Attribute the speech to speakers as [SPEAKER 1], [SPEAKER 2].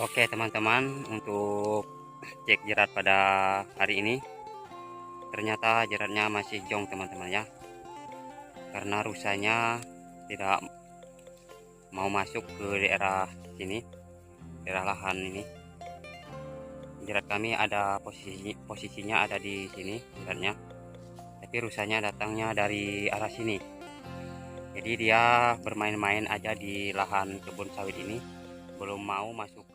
[SPEAKER 1] Oke teman-teman, untuk cek jerat pada hari ini, ternyata jeratnya masih jong teman-teman ya, karena rusanya tidak mau masuk ke daerah sini, daerah lahan ini. Jerat kami ada posisinya ada di sini jeratnya, tapi rusanya datangnya dari arah sini. Jadi dia bermain-main aja di lahan kebun sawit ini, belum mau masuk